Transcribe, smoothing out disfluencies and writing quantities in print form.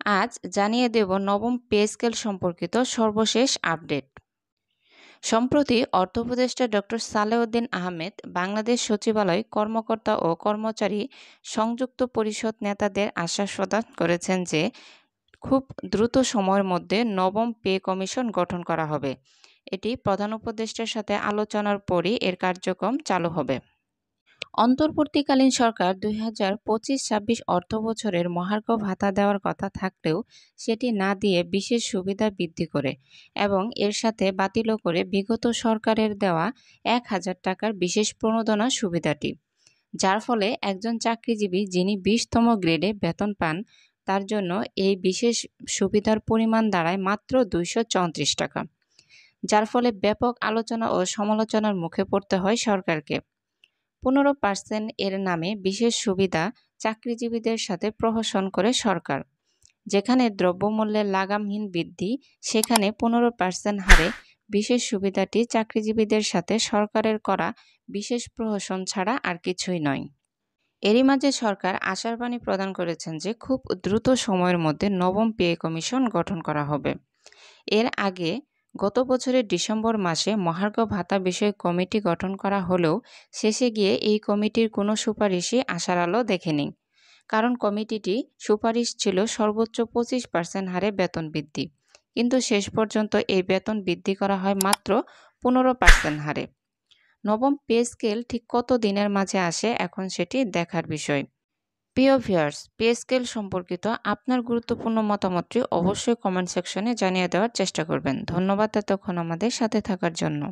আজ জানিয়ে দেব নবম পে স্কেল সম্পর্কিত সর্বশেষ আপডেট। সম্প্রতি অর্থ উপদেষ্টা ডক্টর সালেউদ্দিন আহমেদ বাংলাদেশ সচিবালয় কর্মকর্তা ও কর্মচারী সংযুক্ত পরিষদ নেতাদের আশ্বাস প্রদান করেছেন যে খুব দ্রুত সময়ের মধ্যে নবম পে কমিশন গঠন করা হবে। এটি প্রধান উপদেষ্টার সাথে আলোচনার পরই এর কার্যক্রম চালু হবে। অন্তর্বর্তীকালীন সরকার 2025-26 অর্থবছরের মহার্ঘ ভাতা দেওয়ার কথা থাকলেও সেটি না দিয়ে বিশেষ সুবিধা বৃদ্ধি করে এবং এর সাথে বাতিলও করে বিগত সরকারের দেওয়া 1000 টাকার বিশেষ প্রণোদনা সুবিধাটি, যার ফলে একজন চাকরিজীবী যিনি 20তম গ্রেডে বেতন পান তার জন্য এই বিশেষ সুবিধার পরিমাণ দাঁড়ায় মাত্র 234 টাকা, যার ফলে ব্যাপক আলোচনা ও সমালোচনার মুখে পড়তে হয় সরকারকে। 15% এর নামে বিশেষ সুবিধা চাকরিজীবীদের সাথে প্রহসন করে সরকার। যেখানে দ্রব্যমূল্যের লাগামহীন বৃদ্ধি, সেখানে 15% হারে বিশেষ সুবিধাটি চাকরিজীবীদের সাথে সরকারের করা বিশেষ প্রহসন ছাড়া আর কিছুই নয়। এরই মাঝে সরকার আশার বাণী প্রদান করেছেন যে খুব দ্রুত সময়ের মধ্যে নবম পে কমিশন গঠন করা হবে। এর আগে গত বছরের ডিসেম্বর মাসে মহার্ঘ ভাতা বিষয়ক কমিটি গঠন করা হলেও শেষে গিয়ে এই কমিটির কোনো সুপারিশই আশার আলো দেখেনি। কারণ কমিটিটি সুপারিশ ছিল সর্বোচ্চ 25% হারে বেতন বৃদ্ধি, কিন্তু শেষ পর্যন্ত এই বেতন বৃদ্ধি করা হয় মাত্র 15% হারে। নবম পে স্কেল ঠিক কত দিনের মাঝে আসে এখন সেটি দেখার বিষয়। প্রিয় ভিউয়ার্স, পে স্কেল সম্পর্কিত আপনার গুরুত্বপূর্ণ মতামতটি অবশ্যই কমেন্ট সেকশনে জানিয়ে দেওয়ার চেষ্টা করবেন। ধন্যবাদ এতক্ষণ আমাদের সাথে থাকার জন্য।